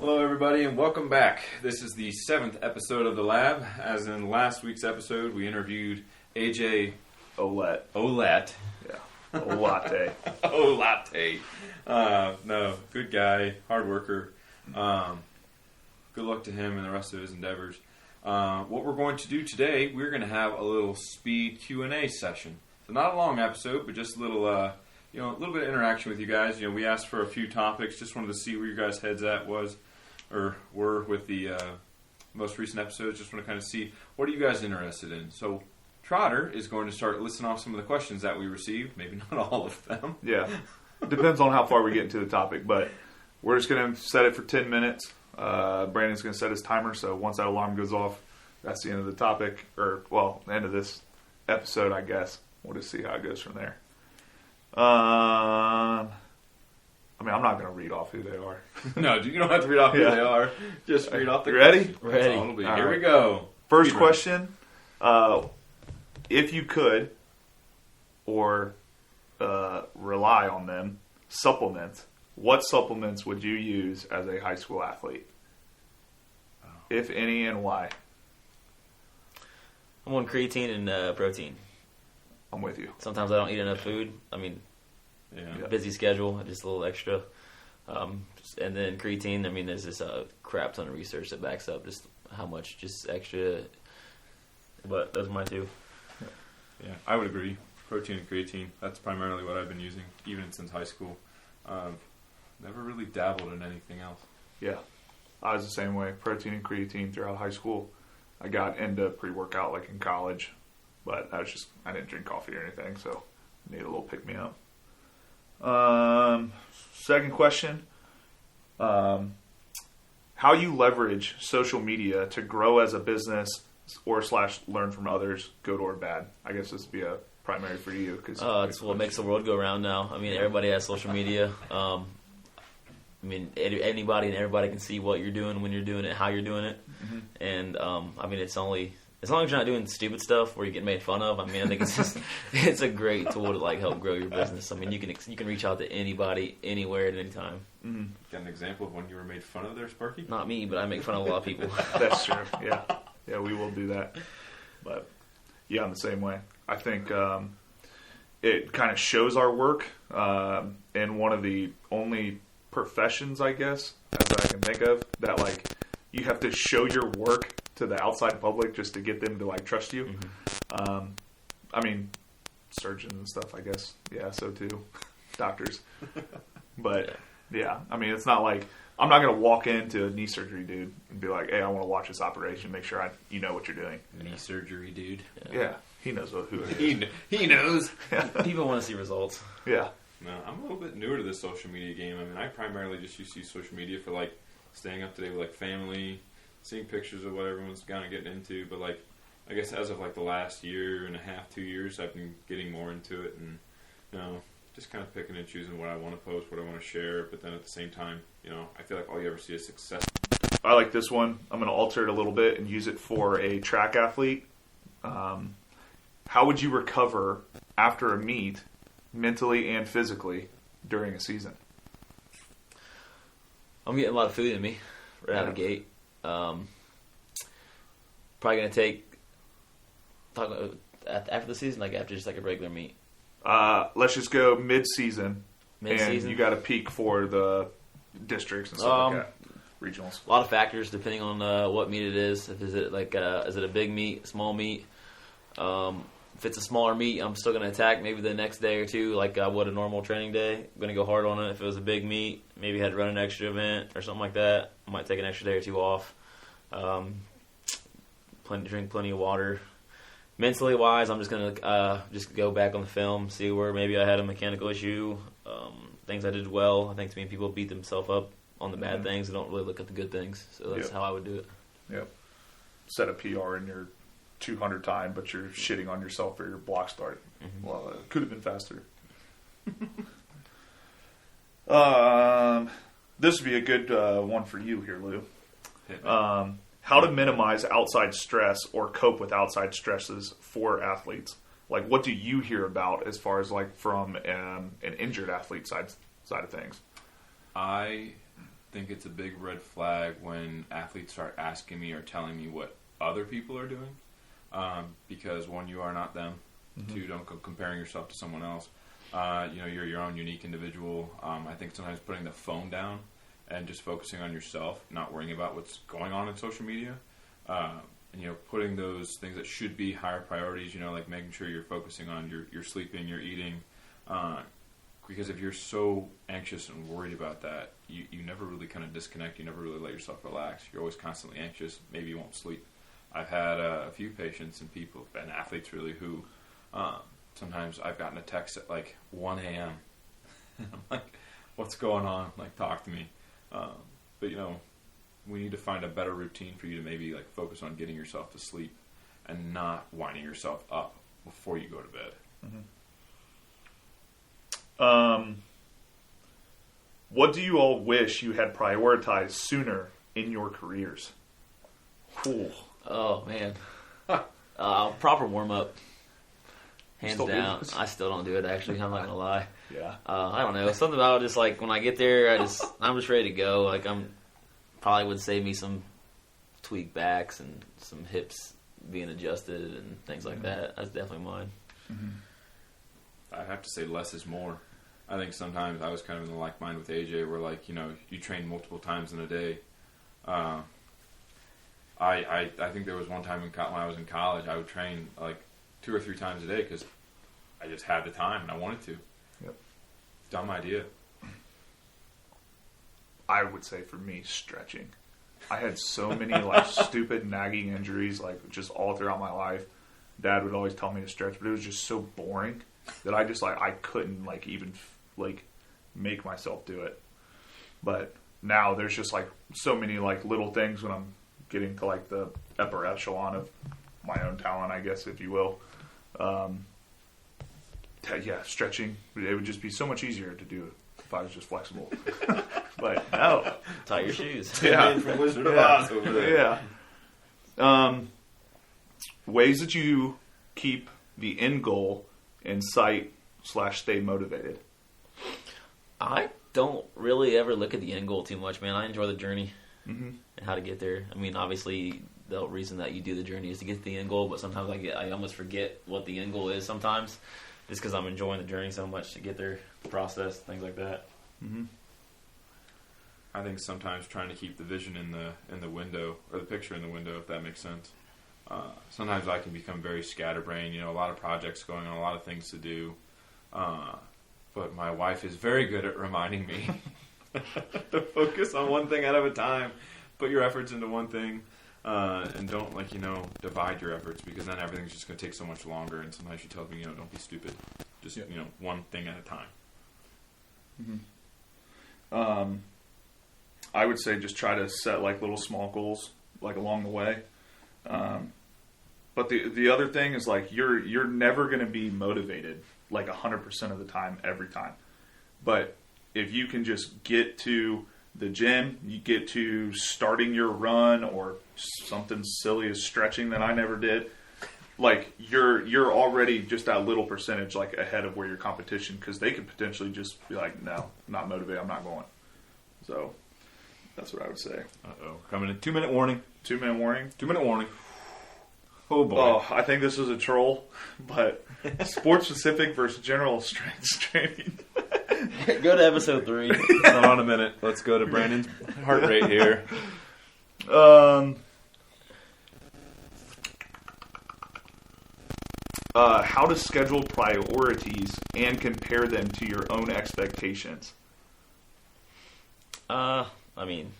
Hello, everybody, and welcome back. This is the 7th episode of The Lab. As in last week's episode, we interviewed AJ Olette. Yeah. Olate. Olate. No, good guy, hard worker. Good luck to him and the rest of his endeavors. What we're going to do today, we're going to have a little speed Q&A session. So not a long episode, but just a little, a little bit of interaction with you guys. We asked for a few topics. Just wanted to see where your guys' heads were with the most recent episodes. Just want to kind of see what are you guys interested in. So Trotter is going to start listing off some of the questions that we received. Maybe not all of them. Yeah. Depends on how far we get into the topic, but we're just going to set it for 10 minutes. Brandon's going to set his timer, so once that alarm goes off, that's the end of the topic, the end of this episode, I guess. We'll just see how it goes from there. I'm not going to read off who they are. No, you don't have to read off who they are. Just read off the Ready? Ready. Here we go. First question. If you could, or rely on them, supplements, what supplements would you use as a high school athlete? If any, and why? I'm on creatine and protein. I'm with you. Sometimes I don't eat enough food. Busy schedule, just a little extra. And then creatine, there's this crap ton of research that backs up just how much just extra. But those are my two. Yeah, I would agree. Protein and creatine, that's primarily what I've been using, even since high school. Never really dabbled in anything else. Yeah, I was the same way. Protein and creatine throughout high school. I got into pre-workout like in college, but I didn't drink coffee or anything, so I need a little pick-me-up. Second question. How you leverage social media to grow as a business or / learn from others, good or bad? I guess this would be a primary for you. It's what makes the world go round now. Everybody has social media. Anybody and everybody can see what you're doing, when you're doing it, how you're doing it. Mm-hmm. And, it's only... As long as you're not doing stupid stuff where you get made fun of, I think it's a great tool to help grow your business. You can reach out to anybody, anywhere, at any time. Mm-hmm. Got an example of when you were made fun of there, Sparky? Not me, but I make fun of a lot of people. That's true. Yeah, we will do that. But yeah, I'm the same way. I think it kind of shows our work in one of the only professions, I guess, as I can think of, that you have to show your work to the outside public just to get them to trust you. Mm-hmm. Surgeons and stuff, I guess. Yeah, so too. Doctors. But yeah, it's not I'm not going to walk into a knee surgery dude and be like, hey, I want to watch this operation, make sure you know what you're doing. Knee surgery dude. Yeah, he knows who it is. He knows. People want to see results. Yeah. No, I'm a little bit newer to this social media game. I primarily just used to use social media for staying up to date with family, seeing pictures of what everyone's kind of getting into. But I guess as of the last year and a half, 2 years, I've been getting more into it and just kind of picking and choosing what I want to post, what I want to share. But then at the same time, I feel like all you ever see is success. I like this one. I'm going to alter it a little bit and use it for a track athlete. How would you recover after a meet, mentally and physically, during a season? I'm getting a lot of food in me right out of the gate. Probably going to take after the season, after just a regular meet. Let's just go mid-season. And you got to peak for the districts and stuff like that. Regionals. A lot of factors depending on what meet it is. Is it is it a big meet, small meet? If it's a smaller meet, I'm still going to attack maybe the next day or two, like I would a normal training day. I'm going to go hard on it. If it was a big meet, maybe had to run an extra event or something like that. I might take an extra day or two off. Drink plenty of water. Mentally wise, I'm just going to just go back on the film, see where maybe I had a mechanical issue, things I did well. I think too many people beat themselves up on the bad things. They don't really look at the good things. So that's how I would do it. Yep. Set a PR in your 200 time, but you're shitting on yourself for your block start. Mm-hmm. Well, it could have been faster. This would be a good one for you here, Lou. How to minimize outside stress or cope with outside stresses for athletes. What do you hear about as far as from an injured athlete side of things? I think it's a big red flag when athletes start asking me or telling me what other people are doing. Because one, you are not them. Mm-hmm. Two, don't go comparing yourself to someone else. You're your own unique individual. I think sometimes putting the phone down and just focusing on yourself, not worrying about what's going on in social media, and putting those things that should be higher priorities, like making sure you're focusing on your sleeping, your eating, because if you're so anxious and worried about that, you never really kind of disconnect. You never really let yourself relax. You're always constantly anxious. Maybe you won't sleep. I've had a few patients and people, and athletes really, who sometimes I've gotten a text at like 1 a.m. I'm like, what's going on? Like, talk to me. But we need to find a better routine for you to maybe like focus on getting yourself to sleep and not winding yourself up before you go to bed. Mm-hmm. What do you all wish you had prioritized sooner in your careers? Cool. Oh man, proper warm up. Hands down, I still don't do it. Actually, I'm not gonna lie. Yeah. I don't know. Something about just like when I get there, I'm just ready to go. Like probably would save me some tweak backs and some hips being adjusted and things like that. That's definitely mine. Mm-hmm. I have to say less is more. I think sometimes I was kind of in the like mind with AJ, where like you train multiple times in a day. I think there was one time when I was in college, I would train like 2 or 3 times a day because I just had the time and I wanted to. Yep. Dumb idea. I would say for me, stretching. I had so many like stupid nagging injuries, like just all throughout my life. Dad would always tell me to stretch, but it was just so boring that I just I couldn't like even like make myself do it. But now there's just like so many like little things when I'm getting to like the upper echelon of my own talent, I guess, if you will. Stretching, it would just be so much easier to do if I was just flexible. But no. Tie your shoes. Yeah. From Wizard of Oz over there. Yeah. Ways that you keep the end goal in sight / stay motivated. I don't really ever look at the end goal too much, man. I enjoy the journey and how to get there. I mean, obviously, the reason that you do the journey is to get to the end goal, but sometimes I almost forget what the end goal is sometimes, just because I'm enjoying the journey so much to get there, the process, things like that. Mm-hmm. I think sometimes trying to keep the vision in the window, or the picture in the window, if that makes sense. Sometimes I can become very scatterbrained. A lot of projects going on, a lot of things to do. But my wife is very good at reminding me to focus on one thing at a time. Put your efforts into one thing, and don't divide your efforts, because then everything's just going to take so much longer. And sometimes she tells me, don't be stupid. Just one thing at a time. Mm-hmm. I would say just try to set like little small goals like along the way. But the other thing is like you're never going to be motivated like 100% of the time every time. But if you can just get to the gym, you get to starting your run or something silly as stretching that I never did, like you're already just that little percentage like ahead of where your competition, because they could potentially just be like, no, not motivated, I'm not going. So that's what I would say. Uh-oh. Coming in 2-minute warning. 2-minute warning? 2-minute warning. Oh, boy. Oh, I think this is a troll, but sport-specific versus general strength training. Go to episode 3. Hold on a minute. Let's go to Brandon's heart rate here. How to schedule priorities and compare them to your own expectations. I mean,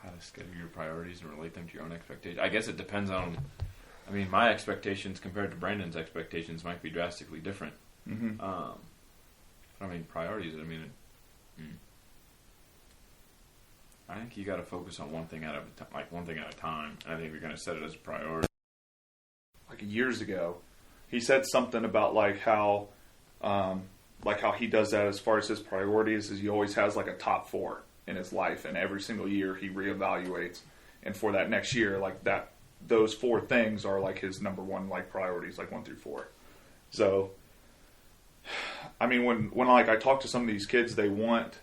how to schedule your priorities and relate them to your own expectations. I guess it depends on. I mean, my expectations compared to Brandon's expectations might be drastically different. Mm-hmm. I mean, priorities. I mean, I think you got to focus on one thing at a time. And I think you're going to set it as a priority. Like years ago, he said something about like how he does that as far as his priorities is he always has like a top 4 in his life, and every single year he reevaluates, and for that next year, like that, those 4 things are like his number 1 like priorities, like 1 through 4. So, I mean, when like I talk to some of these kids, they want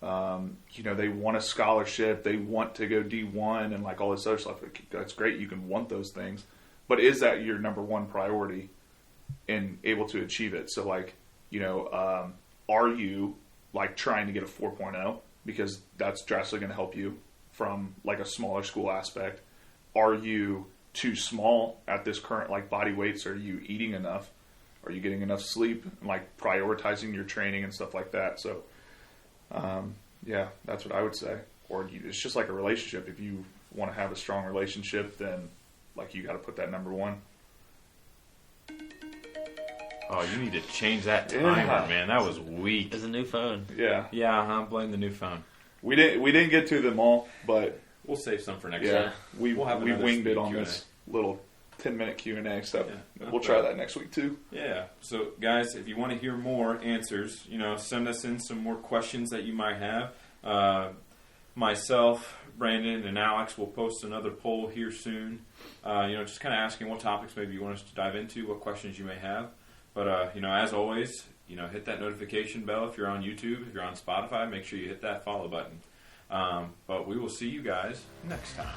They want a scholarship, they want to go D1 and like all this other stuff. That's great. You can want those things, but is that your number one priority and able to achieve it? So like, are you like trying to get a 4.0 because that's drastically going to help you from like a smaller school aspect? Are you too small at this current like body weights? Are you eating enough? Are you getting enough sleep? Like prioritizing your training and stuff like that. So, yeah, that's what I would say. Or it's just like a relationship. If you want to have a strong relationship, then like you got to put that number one. Oh, you need to change that timer, man. That was weak. It's a new phone. Yeah. Yeah, blame the new phone. We didn't get to them all, but we'll save some for next yeah, time. we winged it on Q&A. this little 10-minute Q&A stuff. Yeah, We'll try that next week too. Yeah. So, guys, if you want to hear more answers, send us in some more questions that you might have. Myself, Brandon, and Alex will post another poll here soon. Just kind of asking what topics maybe you want us to dive into, what questions you may have. But, as always, hit that notification bell if you're on YouTube. If you're on Spotify, make sure you hit that follow button. But we will see you guys next time.